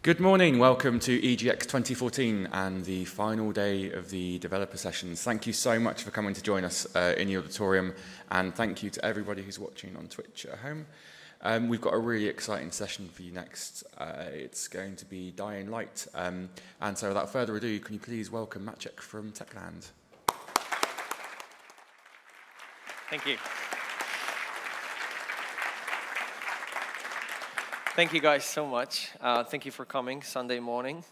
Good morning, welcome to EGX 2014 and the final day of the developer sessions. Thank you so much for coming to join us in the auditorium, and thank you to everybody who's watching on Twitch at home. We've got a really exciting session for you next. It's going to be Dying Light. And so without further ado, can you please welcome Maciej from Techland. Thank you. Thank you guys so much. Thank you for coming Sunday morning.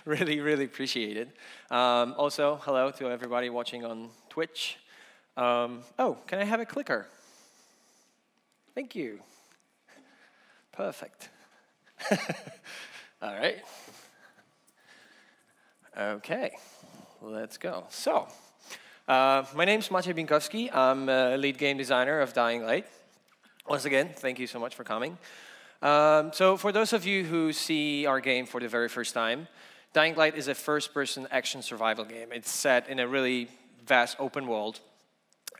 Really appreciate it. Also, hello to everybody watching on Twitch. Oh, can I have a clicker? Thank you. Perfect. All right. Okay, let's go. So, my name's Maciej Binkowski. I'm a lead game designer of Dying Light. Once again, thank you so much for coming. So for those of you who see our game for the very first time, Dying Light is a first-person action survival game. It's set in a really vast open world,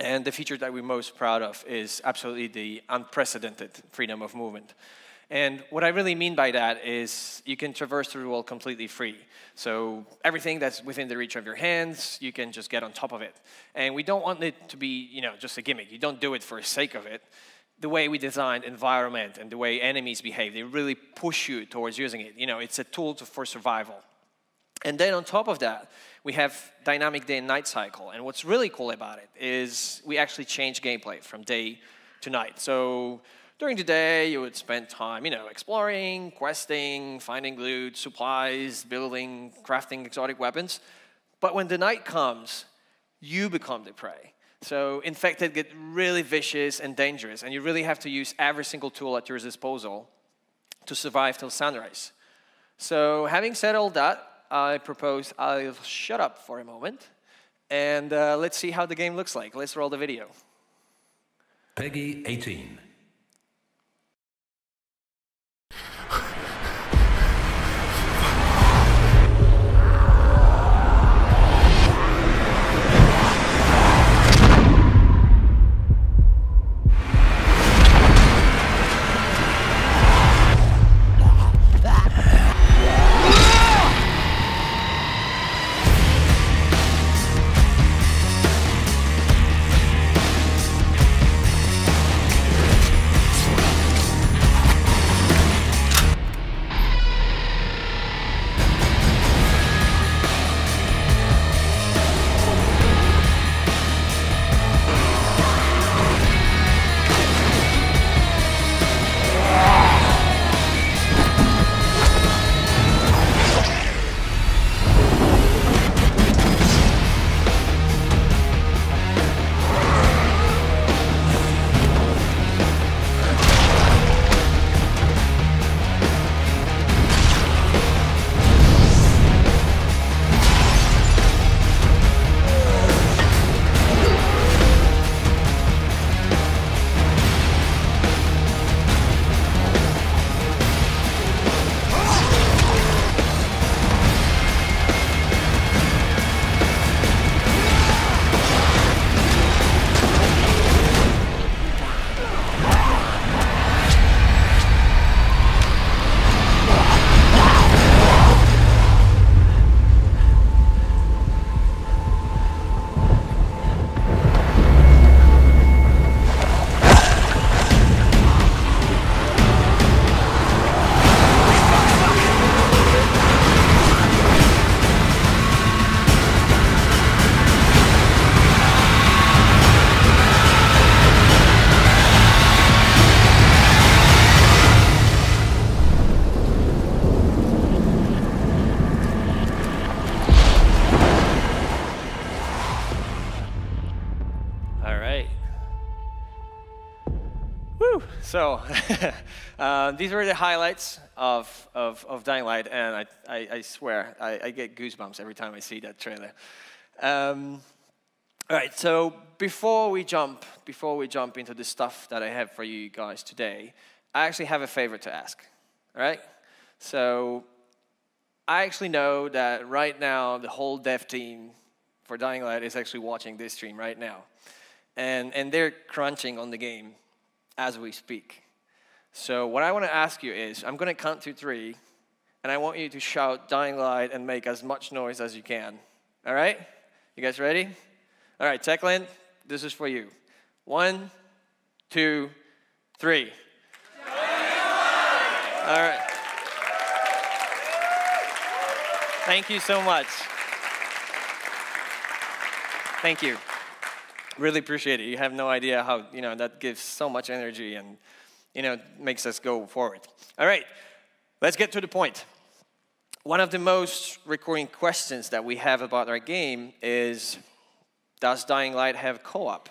and the feature that we're most proud of is absolutely the unprecedented freedom of movement. And what I really mean by that is you can traverse through the world completely free. So everything that's within the reach of your hands, you can just get on top of it. And we don't want it to be, just a gimmick. You don't do it for the sake of it. The way we designed environment and the way enemies behave, they really push you towards using it. It's a tool for survival. And then on top of that, we have dynamic day and night cycle. And what's really cool about it is we actually change gameplay from day to night. So during the day, you would spend time, exploring, questing, finding loot, supplies, building, crafting exotic weapons. But when the night comes, you become the prey. So infected get really vicious and dangerous, and you really have to use every single tool at your disposal to survive till sunrise. So having said all that, I propose I'll shut up for a moment, and let's see how the game looks like. Let's roll the video. Peggy 18. So these were the highlights of Dying Light, and I swear I get goosebumps every time I see that trailer. All right, so before we jump into the stuff that I have for you guys today, I actually have a favor to ask. All right, so I actually know that right now the whole dev team for Dying Light is actually watching this stream right now, and they're crunching on the game as we speak. So what I want to ask you is, I'm going to count to 3, and I want you to shout Dying Light and make as much noise as you can. All right? You guys ready? All right, Techland, this is for you. 1, 2, 3. All right. Thank you so much. Thank you. Really appreciate it. You have no idea how, that gives so much energy and, makes us go forward. All right, let's get to the point. One of the most recurring questions that we have about our game is, does Dying Light have co-op?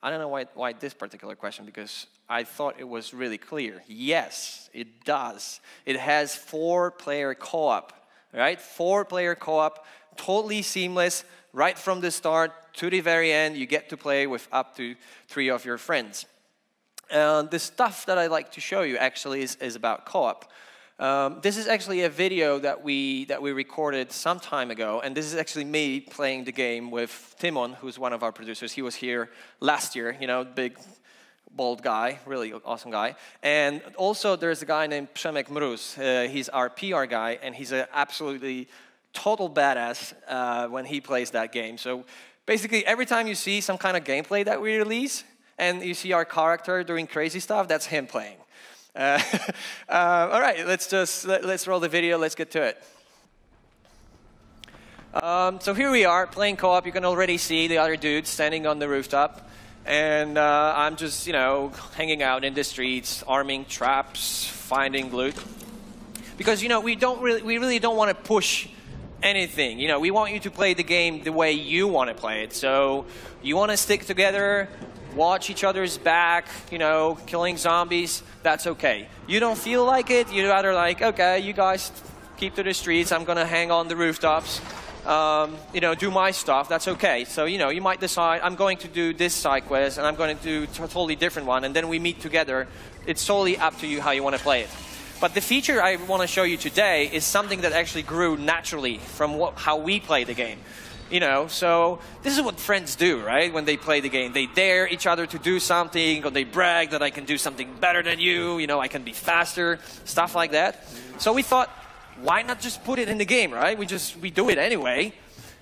I don't know why this particular question, because I thought it was really clear. Yes, it does. It has 4-player co-op, right? 4-player co-op, totally seamless, right from the start to the very end. You get to play with up to 3 of your friends. The stuff that I'd like to show you actually is about co-op. This is actually a video that we recorded some time ago, and this is actually me playing the game with Timon, who's one of our producers. He was here last year, big, bald guy, really awesome guy. And also there's a guy named Przemek Mróz. He's our PR guy, and he's an absolutely total badass when he plays that game. So basically every time you see some kind of gameplay that we release, and you see our character doing crazy stuff, that's him playing. All right, let's roll the video. Let's get to it. So here we are playing co-op. You can already see the other dude standing on the rooftop, and I'm just hanging out in the streets, arming traps, finding loot. Because we really don't want to push anything. We want you to play the game the way you want to play it. So you want to stick together, watch each other's back, killing zombies, that's okay. You don't feel like it, you'd rather like, okay, you guys keep to the streets, I'm gonna hang on the rooftops, do my stuff, that's okay. So, you might decide, I'm going to do this side quest, and I'm going to do a totally different one, and then we meet together. It's totally up to you how you want to play it. But the feature I want to show you today is something that actually grew naturally from how we play the game. So this is what friends do, right? When they play the game, they dare each other to do something, or they brag that I can do something better than you, I can be faster, stuff like that. So we thought, why not just put it in the game, right? We do it anyway.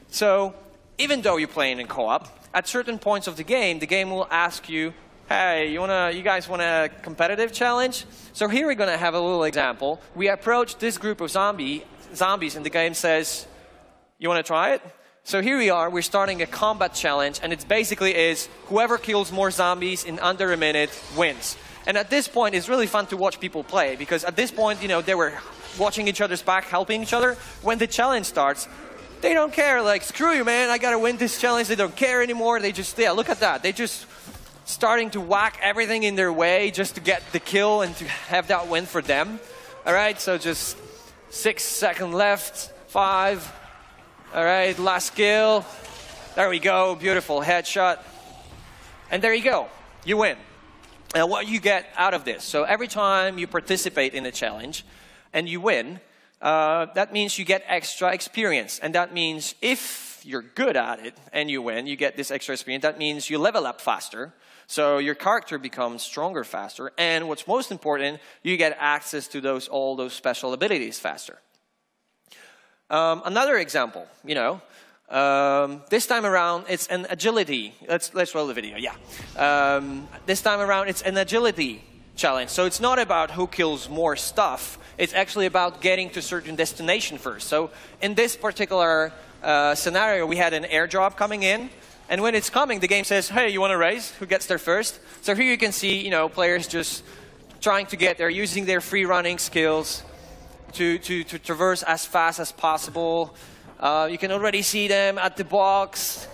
So even though you're playing in co-op, at certain points of the game will ask you, hey, you guys want a competitive challenge? So here we're gonna have a little example. We approach this group of zombies, and the game says, you wanna try it? So here we are, we're starting a combat challenge, and it basically is whoever kills more zombies in under a minute wins. And at this point, it's really fun to watch people play, because at this point, they were watching each other's back, helping each other. When the challenge starts, they don't care, like, screw you, man, I gotta win this challenge. They don't care anymore. They just, look at that. They just starting to whack everything in their way just to get the kill and to have that win for them. All right, so just 6 seconds left, 5. All right, last kill. There we go, beautiful headshot. And there you go, you win. And what you get out of this, so every time you participate in a challenge and you win, that means you get extra experience. And that means if you're good at it and you win, you get this extra experience. That means you level up faster. So your character becomes stronger faster. And what's most important, you get access to all those special abilities faster. Another example, this time around it's an agility. Let's roll the video. Yeah. This time around it's an agility challenge. So it's not about who kills more stuff. It's actually about getting to a certain destination first. So in this particular scenario, we had an airdrop coming in, and when it's coming, the game says, "Hey, you want to race? Who gets there first?" So here you can see, players just trying to get there, using their free running skills to traverse as fast as possible. You can already see them at the box.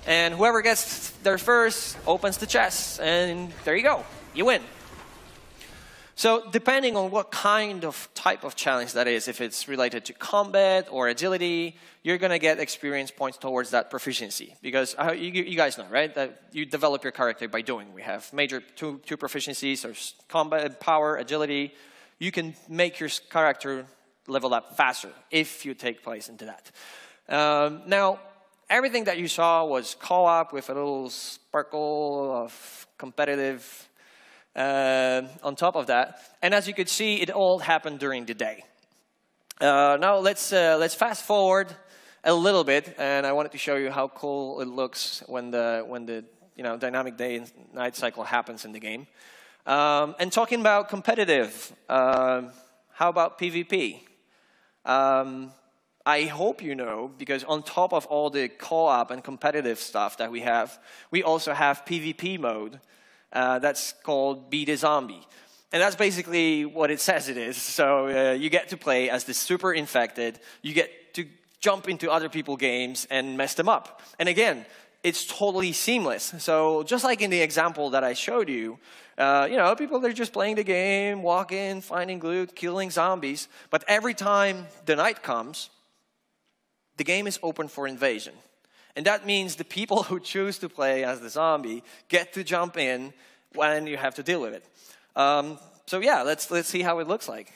And whoever gets there first opens the chest. And there you go. You win. So depending on what kind of type of challenge that is, if it's related to combat or agility, you're going to get experience points towards that proficiency. Because you guys know, right? That you develop your character by doing. We have major two proficiencies. There's combat, power, agility. You can make your character level up faster if you take place into that. Now, everything that you saw was co-op with a little sparkle of competitive on top of that. And as you could see, it all happened during the day. Now let's fast forward a little bit, and I wanted to show you how cool it looks when the dynamic day and night cycle happens in the game. And talking about competitive, how about PvP? I hope you know, because on top of all the co-op and competitive stuff that we also have PvP mode that's called Be the Zombie. And that's basically what it says it is. So you get to play as the super infected. You get to jump into other people's games and mess them up. And again, it's totally seamless. So just like in the example that I showed you, people, they're just playing the game, walking, finding loot, killing zombies. But every time the night comes, the game is open for invasion. And that means the people who choose to play as the zombie get to jump in when you have to deal with it. So yeah, let's see how it looks like.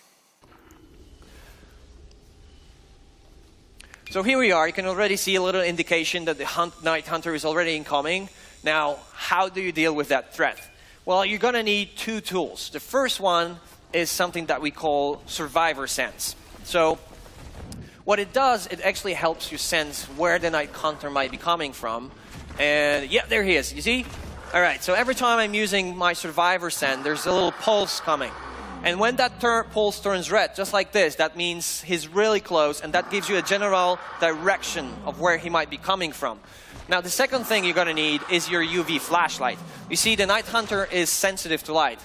So here we are. You can already see a little indication that the Night Hunter is already incoming. Now, how do you deal with that threat? Well, you're going to need two tools. The first one is something that we call Survivor Sense. So what it does, it actually helps you sense where the Night Hunter might be coming from. And yeah, there he is. You see? All right, so every time I'm using my Survivor Sense, there's a little pulse coming. And when that pulse turns red, just like this, that means he's really close, and that gives you a general direction of where he might be coming from. Now, the second thing you're going to need is your UV flashlight. You see, the Night Hunter is sensitive to light.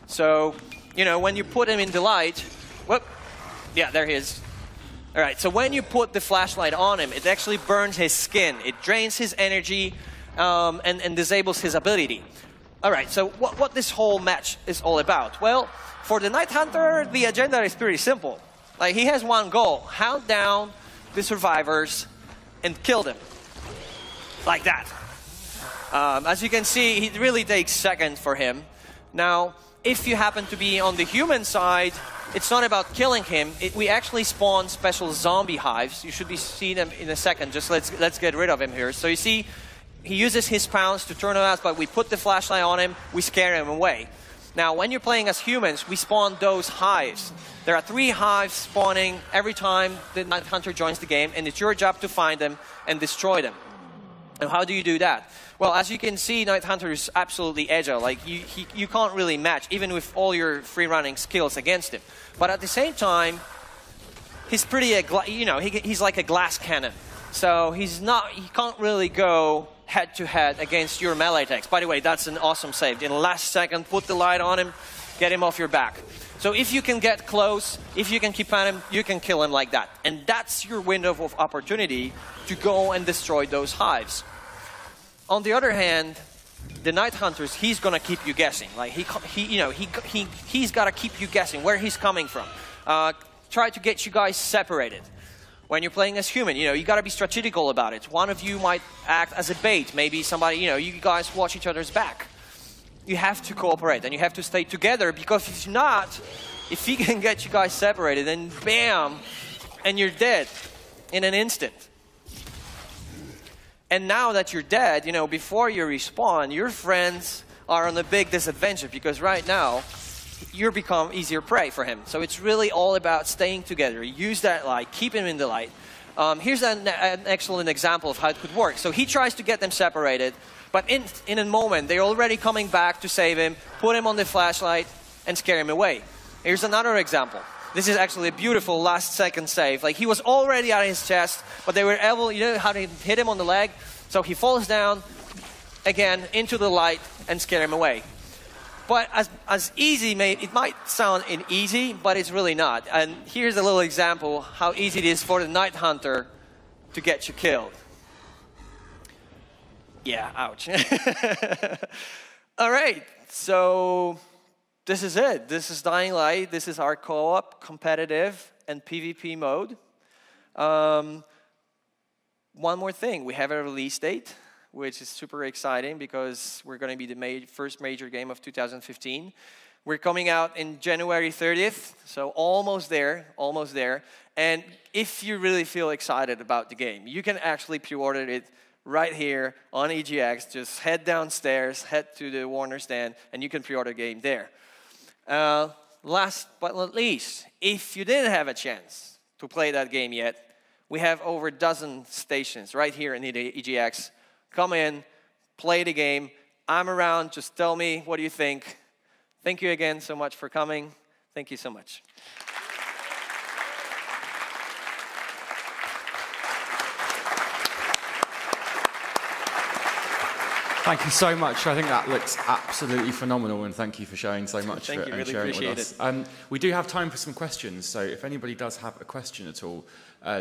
So, when you put him in the light, whoop, yeah, there he is. All right, so when you put the flashlight on him, it actually burns his skin. It drains his energy and disables his ability. All right, so what this whole match is all about? Well, for the Night Hunter, the agenda is pretty simple. Like, he has one goal: hunt down the survivors and kill them. Like that. As you can see, it really takes seconds for him. Now, if you happen to be on the human side, it's not about killing him. We actually spawn special zombie hives. You should be seeing them in a second. Just let's get rid of him here. So you see, he uses his pounds to turn him out, but we put the flashlight on him, we scare him away. Now, when you're playing as humans, we spawn those hives. There are 3 hives spawning every time the Night Hunter joins the game, and it's your job to find them and destroy them. And how do you do that? Well, as you can see, Night Hunter is absolutely agile. Like, you can't really match, even with all your free-running skills against him. But at the same time, he's pretty, he's like a glass cannon. So he can't really go head-to-head against your melee attacks. By the way, that's an awesome save. In the last second, put the light on him, get him off your back. So if you can get close, if you can keep at him, you can kill him like that. And that's your window of opportunity to go and destroy those hives. On the other hand, the Night Hunters, he's gonna keep you guessing. Like he's gotta keep you guessing where he's coming from. Try to get you guys separated. When you're playing as human, you gotta be strategical about it. One of you might act as a bait. Maybe somebody, you guys watch each other's back. You have to cooperate and you have to stay together, because if not, if he can get you guys separated, then bam, and you're dead in an instant. And now that you're dead, before you respawn, your friends are on a big disadvantage, because right now, you become easier prey for him. So it's really all about staying together. Use that light, keep him in the light. Here's an excellent example of how it could work. So he tries to get them separated, but in a moment, they're already coming back to save him, put him on the flashlight, and scare him away. Here's another example. This is actually a beautiful last-second save. Like, he was already at his chest, but they were able, how to hit him on the leg. So he falls down, again, into the light, and scare him away. But as easy, it might sound easy, but it's really not. And here's a little example how easy it is for the Night Hunter to get you killed. Yeah, ouch. All right, so this is it. This is Dying Light. This is our co-op, competitive, and PvP mode. One more thing. We have a release date, which is super exciting because we're going to be the first major game of 2015. We're coming out in January 30th, so almost there, almost there. And if you really feel excited about the game, you can actually pre-order it right here on EGX. Just head downstairs, head to the Warner stand, and you can pre-order the game there. Last but not least, if you didn't have a chance to play that game yet, we have over a dozen stations right here in the EGX. Come in, play the game. I'm around. Just tell me, what do you think? Thank you again so much for coming. Thank you so much. Thank you so much. I think that looks absolutely phenomenal, and thank you for showing so much Thank for you, and really sharing it with appreciate us. We do have time for some questions, so if anybody does have a question at all,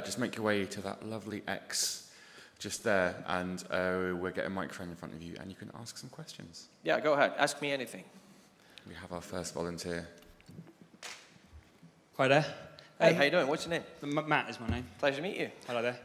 just make your way to that lovely X just there, and we'll get a microphone in front of you, and you can ask some questions. Yeah, go ahead. Ask me anything. We have our first volunteer. Hi there. Hey, how you doing? What's your name? Matt is my name. Pleasure to meet you. Hello there.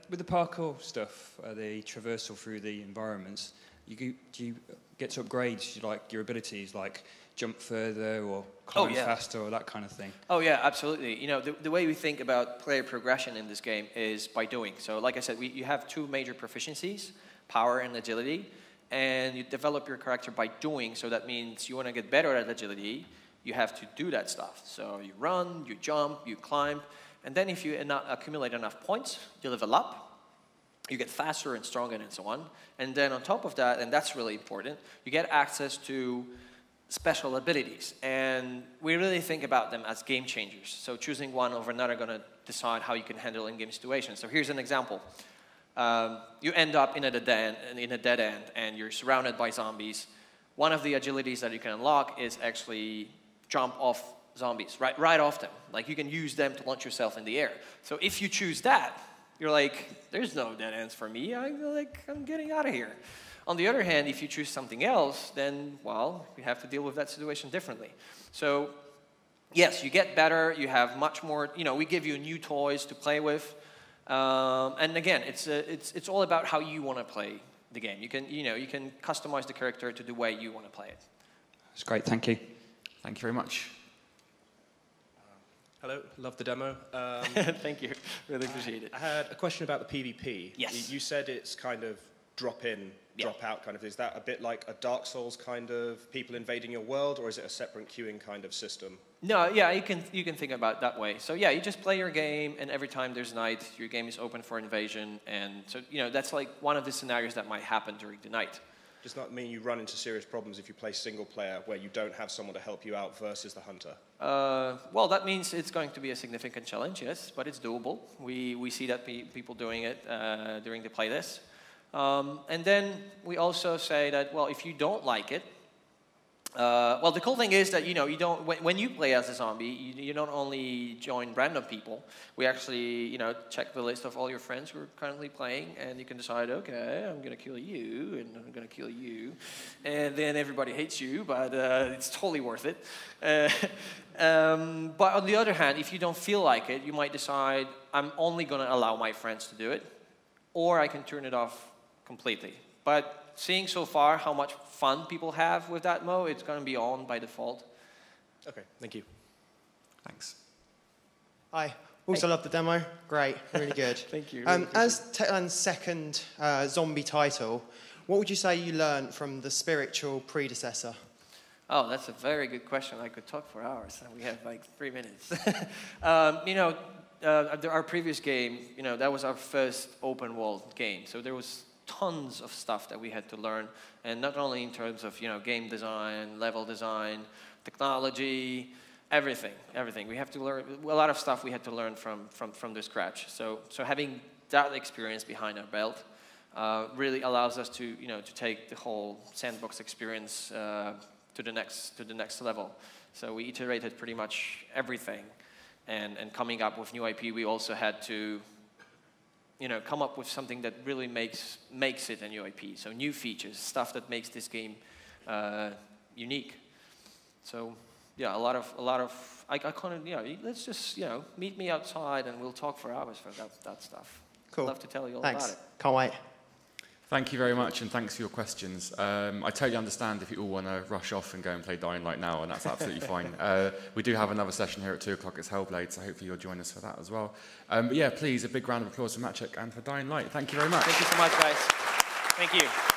With the parkour stuff, the traversal through the environments, do you get to upgrade like your abilities, like jump further or climb faster or that kind of thing? Oh yeah, absolutely. You know, the way we think about player progression in this game is by doing. So like I said, you have two major proficiencies, power and agility, and you develop your character by doing. So that means you want to get better at agility, you have to do that stuff. So you run, you jump, you climb. And then if you accumulate enough points, you level up, you get faster and stronger and so on. And then on top of that, and that's really important, you get access to special abilities. And we really think about them as game changers. So choosing one over another are going to decide how you can handle in-game situations. So here's an example. You end up in a dead end, and you're surrounded by zombies. One of the agilities that you can unlock is actually jump off zombies, right off them. Like, you can use them to launch yourself in the air. So if you choose that, you're like, there's no dead ends for me. I'm getting out of here. On the other hand, if you choose something else, then, well, you have to deal with that situation differently. So yes, you get better. You have much more, we give you new toys to play with. And again, it's all about how you want to play the game. You can customize the character to the way you want to play it. That's great, thank you. Thank you very much. Hello, love the demo. Thank you, really appreciate it. I had a question about the PvP. Yes. You said it's kind of drop in, drop out kind of. Is that a bit like a Dark Souls kind of people invading your world, or is it a separate queuing kind of system? No, yeah, you can think about it that way. So yeah, you just play your game, and every time there's night, your game is open for invasion, and so that's like one of the scenarios that might happen during the night. Does that mean you run into serious problems if you play single player, where you don't have someone to help you out versus the hunter? Well, that means it's going to be a significant challenge, yes, but it's doable. We see that people doing it during the playtest. And then we also say that, well, if you don't like it, well, the cool thing is that, you don't, when you play as a zombie, you don't only join random people. We actually, check the list of all your friends who are currently playing, and you can decide, okay, I'm going to kill you, and I'm going to kill you. And then everybody hates you, but it's totally worth it. But on the other hand, if you don't feel like it, you might decide, I'm only going to allow my friends to do it, or I can turn it off completely. But seeing so far how much fun people have with that mode, it's going to be on by default. Okay, thank you. Thanks. Hi. Also love the demo. Great, really good. Thank you. As Techland's second zombie title, what would you say you learned from the spiritual predecessor? Oh, that's a very good question. I could talk for hours, and we have like 3 minutes. Our previous game, that was our first open world game. So there was tons of stuff that we had to learn, and not only in terms of game design, level design, technology, everything. We have to learn a lot of stuff. We had to learn from the scratch. So having that experience behind our belt really allows us to to take the whole sandbox experience to the next level. So we iterated pretty much everything, and coming up with new IP, we also had to come up with something that really makes it a new IP. So new features, stuff that makes this game unique. So yeah, a lot of I kind of let's just meet me outside and we'll talk for hours for that stuff. Cool. I'd love to tell you all Thanks. about it. Can't wait. Thank you very much, and thanks for your questions. I totally understand if you all want to rush off and go and play Dying Light now, and that's absolutely fine. We do have another session here at 2 o'clock. It's Hellblade, so hopefully you'll join us for that as well. But yeah, please, a big round of applause for Maciej and for Dying Light. Thank you very much. Thank you so much, guys. Thank you.